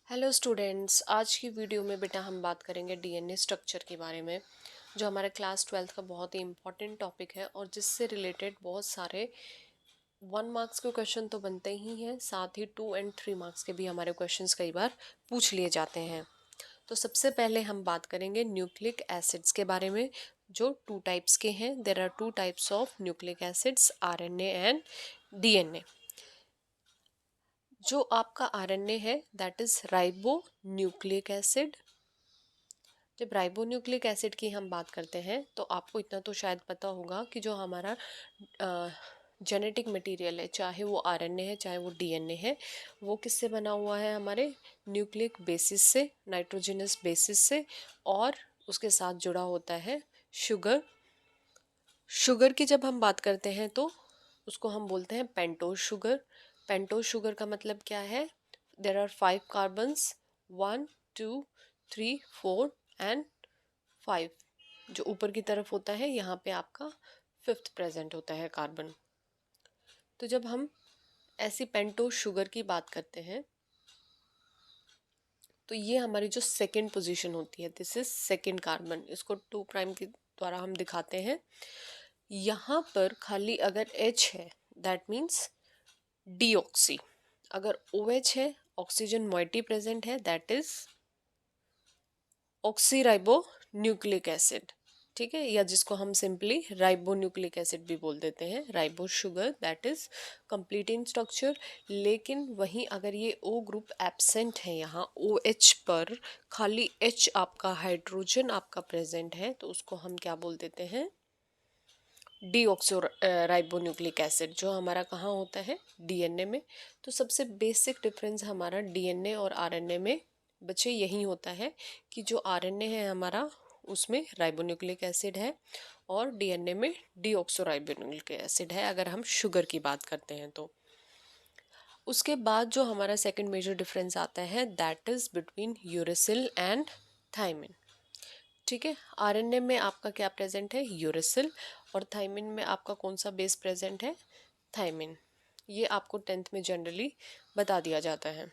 Hello students, आज की video में बेटा हम बात करेंगे डीएनए स्ट्रक्चर के बारे में, जो हमारे क्लास 12th का बहुत ही इम्पोर्टेंट टॉपिक है और जिससे रिलेटेड बहुत सारे 1 मार्क्स के क्वेश्चन तो बनते ही हैं, साथ ही 2 और 3 मार्क्स के भी हमारे क्वेश्चंस कई बार पूछ लिए जाते हैं। तो सबसे पहले हम बात करेंगे न्यूक्लिक एसिड्स के बारे में, जो 2 टाइप्स के हैं। There are 2 types of nucleic acids, RNA and DNA. जो आपका आरएनए है that is ribo nucleic acid. जब राइबो न्यूक्लिक एसिड की हम बात करते हैं तो आपको इतना तो शायद पता होगा कि जो हमारा जेनेटिक मटेरियल है, चाहे वो आरएनए है चाहे वो डीएनए है, वो किससे बना हुआ है? हमारे न्यूक्लिक बेसिस से, नाइट्रोजनस बेसिस से, और उसके साथ जुड़ा होता है शुगर। शुगर की जब हम बात करते हैं तो उसको हम बोलते हैं पेंटोज शुगर। पेंटोज शुगर का मतलब क्या है? There are 5 carbons, 1 2 3 4 and 5। जो ऊपर की तरफ होता है यहाँ पे आपका 5th प्रेजेंट होता है कार्बन। तो जब हम ऐसी पेंटोज शुगर की बात करते हैं तो ये हमारी जो सेकंड पोजीशन होती है, दिस इज सेकंड कार्बन। इसको 2' के द्वारा हम दिखाते हैं। यहाँ पर खाली अगर H है दैट मीन्स डीऑक्सी। अगर OH है, ऑक्सीजन मोइटी प्रेजेंट है, that is oxy ribo nucleic acid. ठीक है, या जिसको हम सिंपली राइबो न्यूक्लिक एसिड भी बोल देते हैं, ribo sugar, that is complete in structure. लेकिन वहीं अगर ये O ग्रुप एब्सेंट है, यहाँ OH पर खाली H आपका हाइड्रोजन आपका प्रेजेंट है, तो उसको हम क्या बोल देते हैं? डीऑक्सो राइबोन्यूक्लिक एसिड, जो हमारा कहाँ होता है? डीएनए में। तो सबसे बेसिक डिफरेंस हमारा डीएनए और आरएनए में बच्चे यही होता है कि जो आरएनए है हमारा, उसमें राइबोन्यूक्लिक एसिड है और डीएनए में डीऑक्सो राइबोन्यूक्लिक एसिड है, अगर हम शुगर की बात करते हैं तो। उसके बाद जो हमारा सेकंड मेजर डिफरेंस आता है that is between uracil and thymine. ठीक है, आरएनए में आपका क्या प्रेजेंट है? यूरेसिल। और थाइमिन में आपका कौन सा बेस प्रेजेंट है? थाइमिन। ये आपको 10th में जनरली बता दिया जाता है।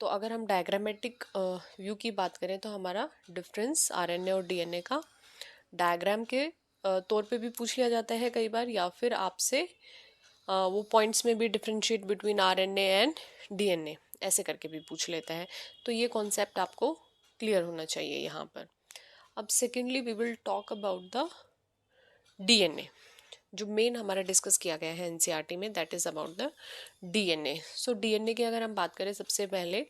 तो अगर हम डायग्रामेटिक व्यू की बात करें तो हमारा डिफरेंस आरएनए और डीएनए का डायग्राम के तौर पे भी पूछ लिया जाता है कई बार, या फिर आपसे वो पॉइंट्स में भी differentiate between RNA and DNA ऐसे करके भी पूछ लेता है। तो ये कॉन्सेप्ट आपको क्लियर होना चाहिए यहाँ पर। अब secondly we will talk about the DNA, जो मेन हमारा डिस्कस किया गया है एनसीईआरटी में, that is about the DNA. So DNA की अगर हम बात करें सबसे पहले,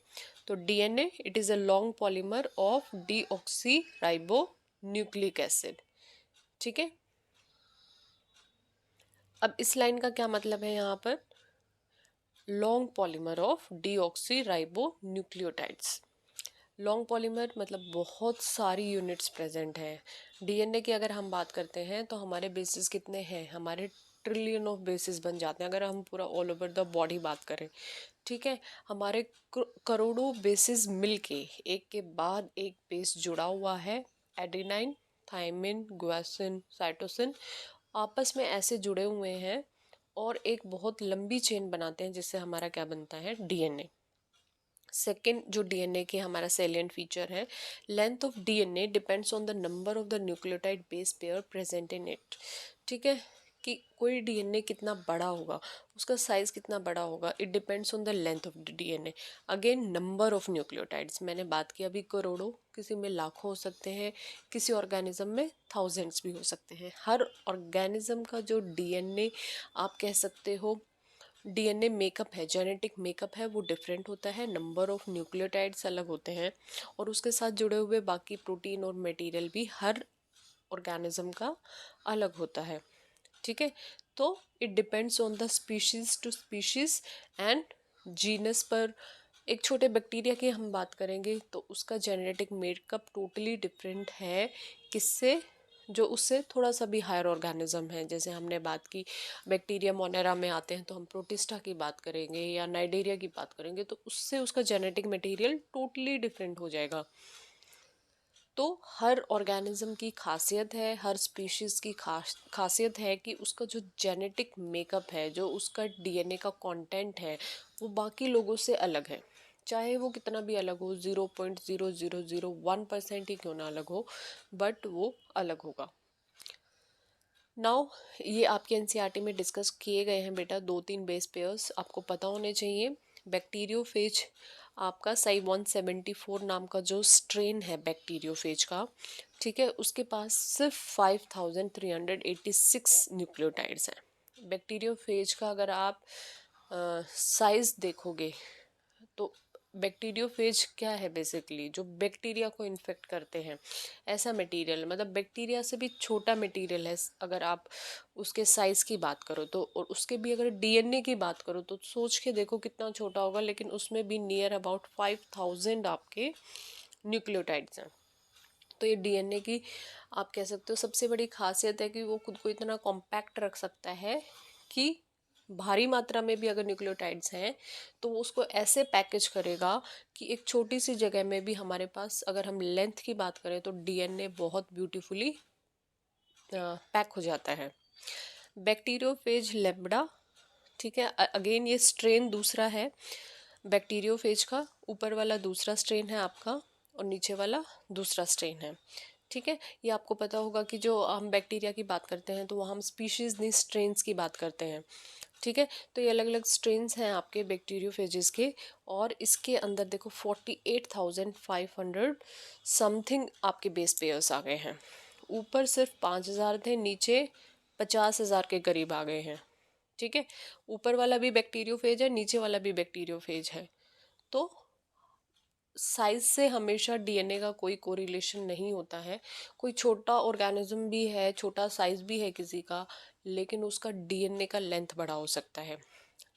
तो DNA it is a long polymer of deoxy ribo nucleic acid. ठीक है, अब इस लाइन का क्या मतलब है? यहाँ पर long polymer of deoxy ribo nucleotides. Long polymer मतलब बहुत सारी यूनिट्स प्रेजेंट हैं। डीएनए की अगर हम बात करते हैं तो हमारे बेसिस कितने हैं? हमारे ट्रिलियन ऑफ बेसिस बन जाते हैं अगर हम पूरा ऑल ओवर द बॉडी बात करें। ठीक है, हमारे करोड़ों बेसिस मिलके एक के बाद एक बेस जुड़ा हुआ है। एडेनाइन, थायमिन, गुआनिन, साइटोसिन आपस में ऐसे जुड़े हुए हैं और एक बहुत लंबी चेन बनाते हैं, जिससे हमारा क्या बनता है? डीएनए। सेकेंड जो डीएनए के हमारा सेलिएंट फीचर है, length of DNA depends on the number of the nucleotide base pair present in it. ठीक है, कि कोई डीएनए कितना बड़ा होगा, उसका साइज कितना बड़ा होगा, it depends on the length of the DNA. Again number of nucleotides, मैंने बात की अभी करोड़ों, किसी में लाखों हो सकते हैं, किसी ऑर्गेनिज्म में थाउजेंड्स भी हो सकते हैं। हर ऑर्गेनिज्म का जो डीएनए आप कह सकते हो डीएनए मेकअप है, जेनेटिक मेकअप है, वो डिफरेंट होता है। नंबर ऑफ न्यूक्लियोटाइड्स अलग होते हैं और उसके साथ जुड़े हुए बाकी प्रोटीन और मटेरियल भी हर ऑर्गेनिज्म का अलग होता है। ठीक है, तो it depends on the species to species and genus पर। एक छोटे बैक्टीरिया की हम बात करेंगे तो उसका जेनेटिक मेकअप टोटली डिफरेंट है किससे? जो उससे थोड़ा सा भी हायर ऑर्गेनिज्म है। जैसे हमने बात की बैक्टीरिया मोनेरा में आते हैं तो हम प्रोटिस्टा की बात करेंगे या नाइडेरिया की बात करेंगे, तो उससे उसका जेनेटिक मटेरियल टोटली डिफरेंट हो जाएगा। तो हर ऑर्गेनिज्म की खासियत है, हर स्पीशीज़ की खासियत है कि उसका जो जेनेटिक मेकअप है, जो उसका डीएनए का कंटेंट है, वो बाकी लोगों से अलग है। चाहे वो कितना भी अलग हो, 0.0001% ही क्यों ना अलग हो, बट वो अलग होगा। नाउ ये आपके एनसीईआरटी में डिस्कस किए गए हैं बेटा, 2-3 बेस पेयर्स आपको पता होने चाहिए। बैक्टीरियोफेज आपका साई 174 नाम का जो स्ट्रेन है बैक्टीरियोफेज का, ठीक है, उसके पास सिर्फ 5386 न्यूक्लियोटाइड्स हैं। बैक्टीरियोफेज का अगर आप साइज देखोगे तो बैक्टीरियोफेज क्या है, बेसिकली जो बैक्टीरिया को इन्फेक्ट करते हैं, ऐसा मटेरियल, मतलब बैक्टीरिया से भी छोटा मटेरियल है अगर आप उसके साइज की बात करो तो। और उसके भी अगर डीएनए की बात करो तो सोच के देखो कितना छोटा होगा, लेकिन उसमें भी नियर अबाउट 5000 आपके न्यूक्लियोटाइड्स हैं। तो ये डीएनए की आप कह सकते हो सबसे बड़ी खासियत है कि वो खुद को इतना कॉम्पैक्ट रख सकता है कि भारी मात्रा में भी अगर न्यूक्लियोटाइड्स हैं तो वो उसको ऐसे पैकेज करेगा कि एक छोटी सी जगह में भी हमारे पास, अगर हम लेंथ की बात करें तो डीएनए बहुत ब्यूटीफुली पैक हो जाता है। बैक्टीरियोफेज लेम्बडा, ठीक है, अगेन ये स्ट्रेन दूसरा है बैक्टीरियोफेज का, ऊपर वाला दूसरा स्ट्रेन है आपका और नीचे वाला दूसरा स्ट्रेन है, ठीक है। ये आपको पता होगा कि जो हम बैक्टीरिया की बात करते हैं तो वहाँ हम स्पीशीज नहीं स्ट्रेन्स की बात करते हैं, ठीक है। तो ये अलग अलग स्ट्रेन्स हैं आपके बैक्टीरियोफेजेस के, और इसके अंदर देखो 48,500 समथिंग आपके बेस पेयर्स आ गए हैं। ऊपर सिर्फ 5000 थे, नीचे 50,000 के करीब आ गए हैं, ठीक है। ऊपर वाला भी बैक्टीरियोफेज है, नीचे वाला भी बैक्टीरियोफेज है। तो साइज से हमेशा डीएनए का कोई कोरिलेशन नहीं होता है। कोई छोटा ऑर्गेनिज्म भी है, छोटा साइज भी है किसी का, लेकिन उसका डीएनए का लेंथ बड़ा हो सकता है,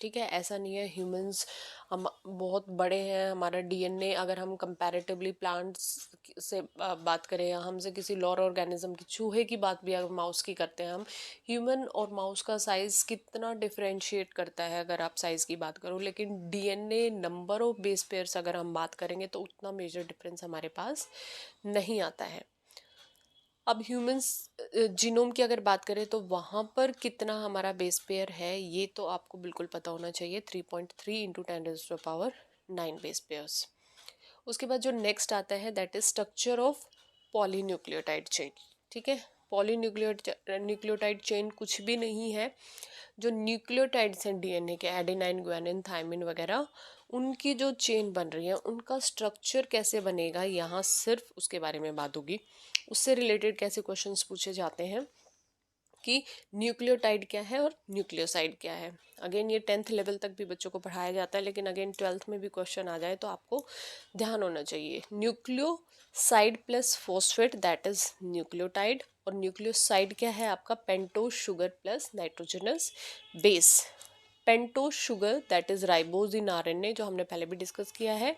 ठीक है। ऐसा नहीं है ह्यूमंस हम बहुत बड़े हैं, हमारा डीएनए अगर हम कंपैरेटिवली प्लांट्स से बात करें, या हमसे किसी लॉर ऑर्गेनिज्म की, चूहे की बात भी अगर माउस की करते हैं हम, ह्यूमन और माउस का साइज कितना डिफरेंशिएट करता है अगर आप साइज की बात करो, लेकिन DNA number of base pairs अगर हम बात करेंगे तो उतना मेजर डिफरेंस हमारे पास नहीं आता है। अब ह्यूमंस जीनोम की अगर बात करें तो वहाँ पर कितना हमारा बेस पेयर है ये तो आपको बिल्कुल पता होना चाहिए, 3.3 इंटू 10⁻⁹ बेस पेयर्स। उसके बाद जो नेक्स्ट आता है that is structure of polynucleotide chain, ठीक है। न्यूक्लियोटाइड चेन कुछ भी नहीं है, जो न्यूक्लियोटाइड्स हैं डीएनए के, एडेनाइन ग्वानिन थायमिन वगैरह, उनकी जो चेन बन रही है उनका स्ट्रक्चर कैसे बनेगा, यहाँ सिर्फ उसके बारे में बात होगी। उससे रिलेटेड कैसे क्वेश्चंस पूछे जाते हैं कि न्यूक्लियोटाइड क्या है और न्यूक्लियोसाइड क्या है। अगेन ये 10th लेवल तक भी बच्चों को पढ़ाया जाता है, लेकिन अगेन 12th में भी क्वेश्चन आ जाए तो आपको ध्यान होना चाहिए। Nucleoside plus phosphate that is nucleotide, और न्यूक्लियोसाइड क्या है आपका, pentose sugar plus nitrogenous base. Pentose sugar that is ribose in RNA, जो हमने पहले भी डिस्कस किया है,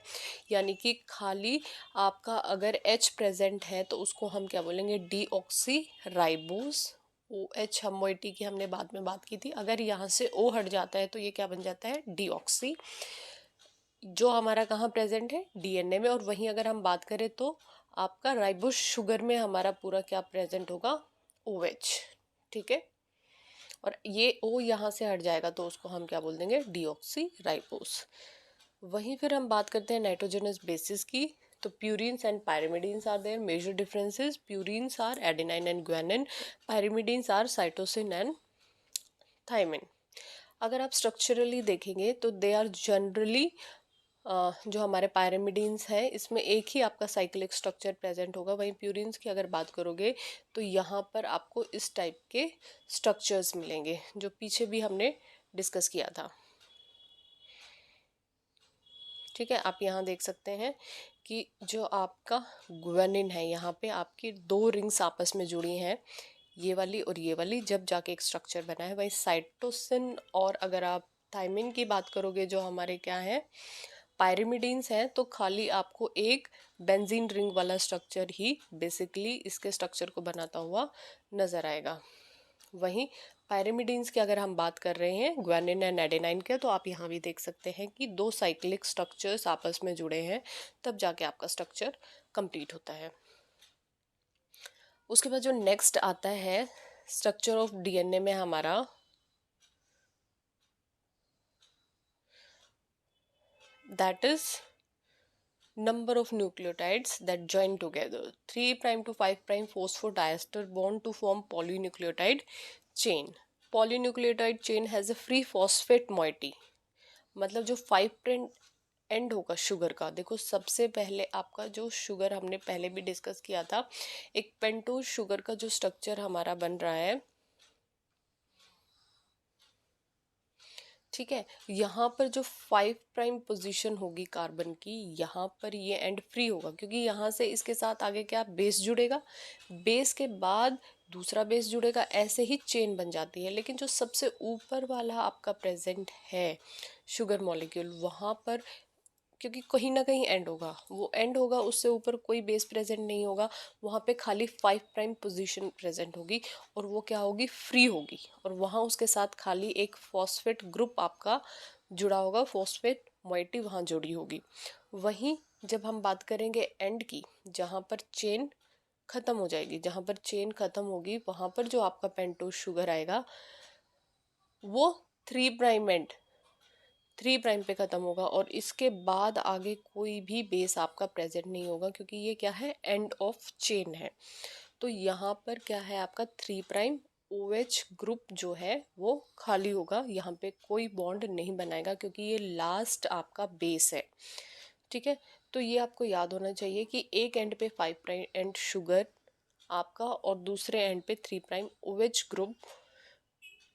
यानी कि खाली आपका अगर H प्रेजेंट है तो उसको हम क्या बोलेंगे, डीऑक्सी राइबोज। OH हम मोइटी की हमने बाद में बात की थी, अगर यहाँ से O हट जाता है तो ये क्या बन जाता है, डीऑक्सी, जो हमारा कहाँ प्रेजेंट है, डीएनए में। और वहीं अगर हम बात करें तो आपका राइबोज शुगर में हमारा पूरा क्या प्रेजेंट होगा, OH, ठीक है। और ये O यहाँ से हट जाएगा तो उसको हम क्या बोल देंगे, डीऑक्सी राइबोज। वहीं फिर हम बात करते हैं नाइट्रोजनस बेसिस की, तो purines and pyrimidines are there. Major differences, purines are adenine and guanine, pyrimidines are cytosine and thymine. अगर आप स्ट्रक्चरली देखेंगे तो दे आर जनरली जो हमारे पायरिमिडीन्स हैं इसमें एक ही आपका साइक्लिक स्ट्रक्चर प्रेजेंट होगा। वहीं प्यूरिन्स की अगर बात करोगे तो यहाँ पर आपको इस टाइप के स्ट्रक्चर्स मिलेंगे जो पीछे भी हमने डिस्कस किया था, ठीक है। आप यहाँ देख सकते हैं कि जो आपका ग्वानिन है, यहाँ पे आपकी 2 रिंग्स आपस में जुड़ी हैं, ये वाली और ये वाली, जब जाके एक स्ट्रक्चर बना है। वही साइटोसिन और अगर आप थायमिन की बात करोगे जो हमारे क्या है, पायरिमिडीन्स हैं, तो खाली आपको एक बेंजीन रिंग वाला स्ट्रक्चर ही बेसिकली इसके स्ट्रक्चर को बनाता हुआ नजर आएगा। वहीं पायरिमिडीन्स की अगर हम बात कर रहे हैं ग्वानिन एंड एडेनाइन के, तो आप यहाँ भी देख सकते हैं कि 2 साइक्लिक स्ट्रक्चर्स आपस में जुड़े हैं, तब जाके आपका स्ट्रक्चर कंप्लीट होता है। उसके बाद जो नेक्स्ट आता है स्ट्रक्चर ऑफ डीएनए में हमारा, that is number of nucleotides that join together. 3 prime to 5 prime phosphodiester bond to form polynucleotide chain. Polynucleotide chain has a free phosphate moiety. मतलब जो 5 prime एंड होगा शुगर का, देखो सबसे पहले आपका जो शुगर हमने पहले भी डिस्कस किया था, एक पेंटोज शुगर का जो स्ट्रक्चर हमारा बन रहा है, ठीक है, यहाँ पर जो 5 प्राइम पोजीशन होगी कार्बन की, यहाँ पर ये एंड फ्री होगा क्योंकि यहाँ से इसके साथ आगे क्या बेस जुड़ेगा, बेस के बाद दूसरा बेस जुड़ेगा, ऐसे ही चेन बन जाती है। लेकिन जो सबसे ऊपर वाला आपका प्रेजेंट है शुगर मॉलिक्यूल, वहाँ पर क्योंकि कहीं ना कहीं एंड होगा, वो एंड होगा, उससे ऊपर कोई बेस प्रेजेंट नहीं होगा, वहाँ पे खाली 5 प्राइम पोजीशन प्रेजेंट होगी और वो क्या होगी, फ्री होगी, और वहाँ उसके साथ खाली एक फॉस्फेट ग्रुप आपका जुड़ा होगा, फॉस्फेट मोइटी वहाँ जुड़ी होगी। वहीं जब हम बात करेंगे एंड की, जहाँ पर चेन खत्म हो जाएगी, जहाँ पर चेन खत्म होगी, वहाँ पर जो आपका पेंटोज शुगर आएगा वो 3 प्राइम एंड 3 प्राइम पे ख़त्म होगा, और इसके बाद आगे कोई भी बेस आपका प्रेजेंट नहीं होगा क्योंकि ये क्या है, एंड ऑफ चेन है। तो यहाँ पर क्या है आपका 3 प्राइम OH ग्रुप जो है वो खाली होगा, यहाँ पे कोई बॉन्ड नहीं बनाएगा क्योंकि ये लास्ट आपका बेस है। ठीक है, तो ये आपको याद होना चाहिए कि एक एंड पे 5 प्राइम एंड शुगर आपका और दूसरे एंड पे 3 प्राइम OH ग्रुप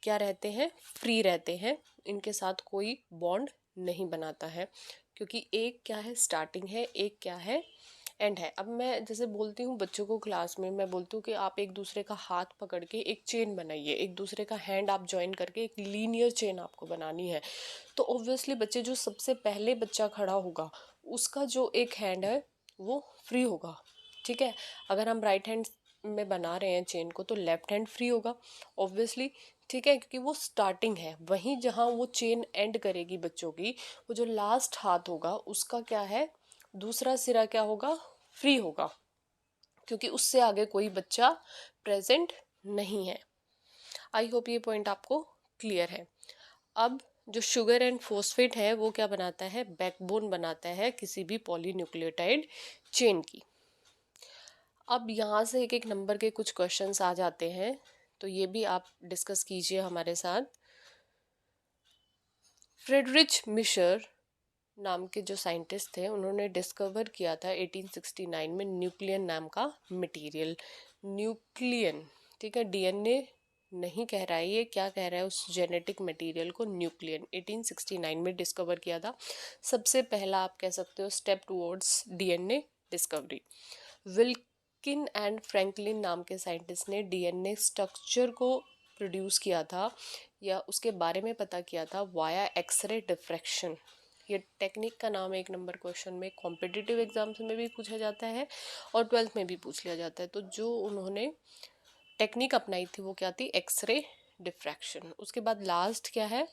क्या रहते हैं, फ्री रहते हैं, इनके साथ कोई बॉन्ड नहीं बनाता है क्योंकि एक क्या है स्टार्टिंग है, एक क्या है एंड है। अब मैं जैसे बोलती हूँ बच्चों को क्लास में, मैं बोलती हूँ कि आप एक दूसरे का हाथ पकड़ के एक चेन बनाइए, एक दूसरे का हैंड आप ज्वाइन करके एक लीनियर चेन आपको बनानी है। तो ऑब्वियसली बच्चे जो सबसे पहले बच्चा खड़ा होगा उसका जो एक हैंड है वो फ्री होगा। ठीक है, अगर हम राइट हैंड में बना रहे हैं चेन को तो लेफ्ट हैंड फ्री होगा ऑब्वियसली। ठीक है, क्योंकि वो स्टार्टिंग है, वहीं जहाँ वो चेन एंड करेगी बच्चों की, वो जो लास्ट हाथ होगा उसका क्या है, दूसरा सिरा क्या होगा, फ्री होगा, क्योंकि उससे आगे कोई बच्चा प्रेजेंट नहीं है। आई होप ये पॉइंट आपको क्लियर है। अब जो शुगर एंड फॉस्फेट है वो क्या बनाता है, बैकबोन बनाता है किसी भी पॉलीन्यूक्लियोटाइड चेन की। अब यहाँ से एक एक नंबर के कुछ क्वेश्चंस आ जाते हैं, तो ये भी आप डिस्कस कीजिए हमारे साथ। फ्रेडरिच मिशर नाम के जो साइंटिस्ट थे उन्होंने डिस्कवर किया था 1869 में न्यूक्लियन नाम का मटेरियल। न्यूक्लियन, ठीक है, डीएनए नहीं कह रहा है, ये क्या कह रहा है, उस जेनेटिक मटेरियल को न्यूक्लियन 1869 में डिस्कवर किया था। सबसे पहला आप कह सकते हो step towards DNA discovery. Wilkin and Franklin नाम के साइंटिस्ट ने डीएनए स्ट्रक्चर को प्रोड्यूस किया था या उसके बारे में पता किया था वाया एक्सरे डिफ्रैक्शन। ये टेक्निक का नाम है, एक नंबर क्वेश्चन में कॉम्पिटिटिव एग्जाम्स में भी पूछा जाता है और 12th में भी पूछ लिया जाता है। तो जो उन्होंने टेक्निक अपनाई थी वो क्या थी, एक्सरे डिफ्रैक्शन। उसके बाद लास्ट क्या है,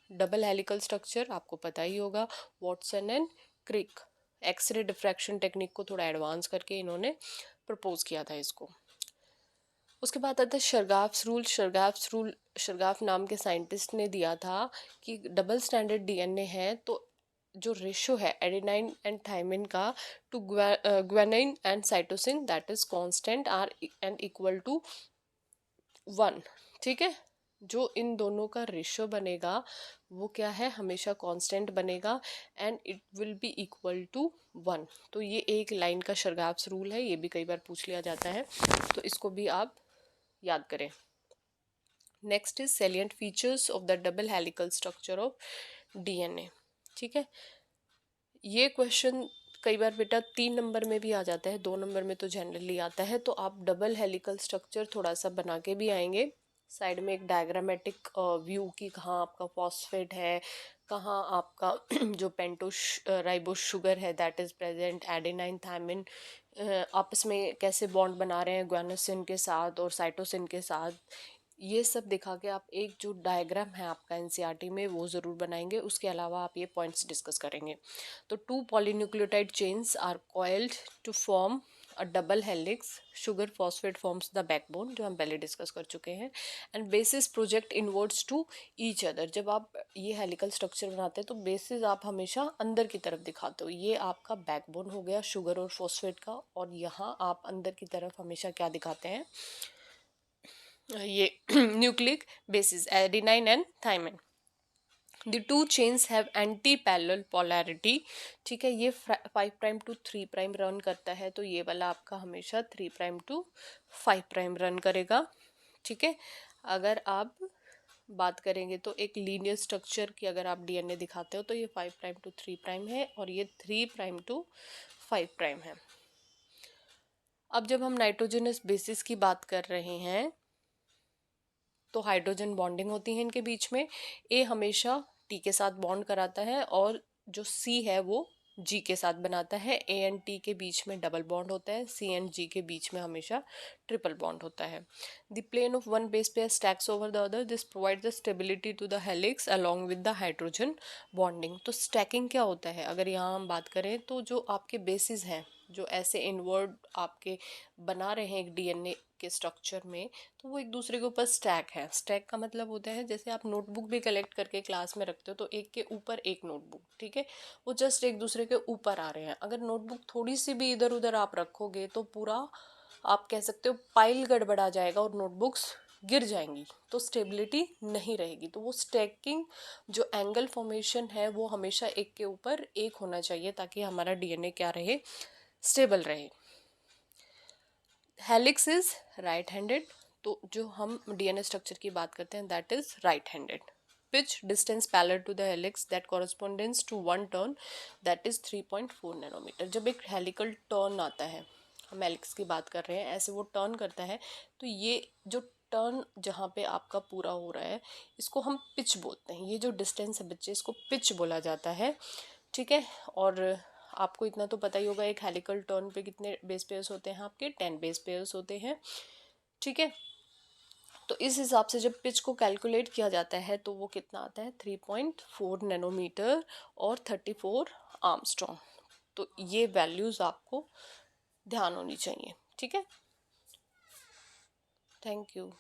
डबल हेलिकल स्ट्रक्चर, आपको पता ही होगा, Watson and Crick. X ray diffraction technique को थोड़ा एडवांस करके इन्होंने प्रपोज किया था इसको। उसके बाद आता है शर्गाफ्स रूल। शर्गाफ नाम के साइंटिस्ट ने दिया था कि डबल स्टैंडर्ड डीएनए है तो जो रेशो है एडेनाइन एंड थायमिन का to guanine and cytosine that is constant are and equal to 1। ठीक है, जो इन दोनों का रेशो बनेगा वो क्या है, हमेशा कांस्टेंट बनेगा and it will be equal to 1। तो ये एक लाइन का शर्गाफ्स रूल है, ये भी कई बार पूछ लिया जाता है, तो इसको भी आप याद करें। Next is salient features of the double helical structure of DNA. ठीक है, ये क्वेश्चन कई बार बेटा 3 नंबर में भी आ जाता है, 2 नंबर में तो जनरली आता है, तो आप डबल हेलिकल स्ट्रक्चर थोड़ा सा बना के भी आएंगे। साइड में एक डायग्रामेटिक व्यू की कहाँ आपका फॉस्फेट है, कहाँ आपका जो पेंटोस राइबोस शुगर है that is present, adenine thymine आपस में कैसे बॉन्ड बना रहे हैं ग्वानोसिन के साथ और साइटोसिन के साथ, ये सब दिखा के आप एक जो डायग्राम है आपका एनसीईआरटी में वो ज़रूर बनाएंगे। उसके अलावा आप ये पॉइंट्स डिस्कस करेंगे। तो 2 polynucleotide chains are coiled to form a double helix sugar phosphate forms the backbone, जो हम पहले डिस्कस कर चुके हैं, and bases project inwards to each other. जब आप ये हेलिकल स्ट्रक्चर बनाते हैं तो बेसिस आप हमेशा अंदर की तरफ दिखाते हो। ये आपका बैकबोन हो गया शुगर और फॉस्फेट का, और यहाँ आप अंदर की तरफ हमेशा क्या दिखाते हैं, ये nucleic basis adenine and thymine. The two chains have anti-parallel polarity। ठीक है, ये 5' to 3' रन करता है, तो ये वाला आपका हमेशा 3' to 5' रन करेगा। ठीक है, अगर आप बात करेंगे तो एक लीनियर स्ट्रक्चर की अगर आप डीएनए दिखाते हो तो ये 5' to 3' है, और ये 3' to 5' है। अब जब हम नाइट्रोजनस बेसिस की बात कर रहे हैं तो हाइड्रोजन बॉन्डिंग होती है इनके बीच में। ए हमेशा टी के साथ बॉन्ड कराता है, और जो सी है वो जी के साथ बनाता है। ए एंड टी के बीच में डबल बॉन्ड होता है, सी एंड जी के बीच में हमेशा ट्रिपल बॉन्ड होता है। The plane of one base pair stacks over the other, this provide the stability to the helix along with the hydrogen bonding. तो स्टैकिंग क्या होता है, अगर यहाँ हम बात करें तो जो आपके बेसिस हैं जो ऐसे इनवर्ड आपके बना रहे हैं एक डीएनए के स्ट्रक्चर में, तो वो एक दूसरे के ऊपर स्टैक है। स्टैक का मतलब होता है जैसे आप नोटबुक भी कलेक्ट करके क्लास में रखते हो तो एक के ऊपर एक नोटबुक, ठीक है, वो जस्ट एक दूसरे के ऊपर आ रहे हैं। अगर नोटबुक थोड़ी सी भी इधर उधर आप रखोगे तो पूरा आप कह सकते हो पाइल गड़बड़ा जाएगा और नोटबुक्स गिर जाएंगी, तो स्टेबिलिटी नहीं रहेगी। तो वो स्टैकिंग जो एंगल फॉर्मेशन है वो हमेशा एक के ऊपर एक होना चाहिए ताकि हमारा डीएनए क्या रहे, स्टेबल रहे। हेलिक्स इज राइट हैंडेड, तो जो हम डीएनए स्ट्रक्चर की बात करते हैं that is right handed. Pitch distance parallel to the helix that correspondence to one turn that is 3.4 nanometre. जब एक हेलिकल टर्न आता है, हम हेलिक्स की बात कर रहे हैं, ऐसे वो टर्न करता है, तो ये जो टर्न जहाँ पे आपका पूरा हो रहा है इसको हम पिच बोलते हैं। ये जो डिस्टेंस है बच्चे, इसको पिच बोला जाता है। ठीक है, और आपको इतना तो पता ही होगा एक हेलिकल टर्न पे कितने बेस पेयर्स होते हैं, आपके 10 बेस पेयर्स होते हैं। ठीक है, तो इस हिसाब से जब पिच को कैलकुलेट किया जाता है तो वो कितना आता है, 3.4 नैनोमीटर और 34 आर्मस्ट्रॉन्ग। तो ये वैल्यूज आपको ध्यान होनी चाहिए। ठीक है, थैंक यू।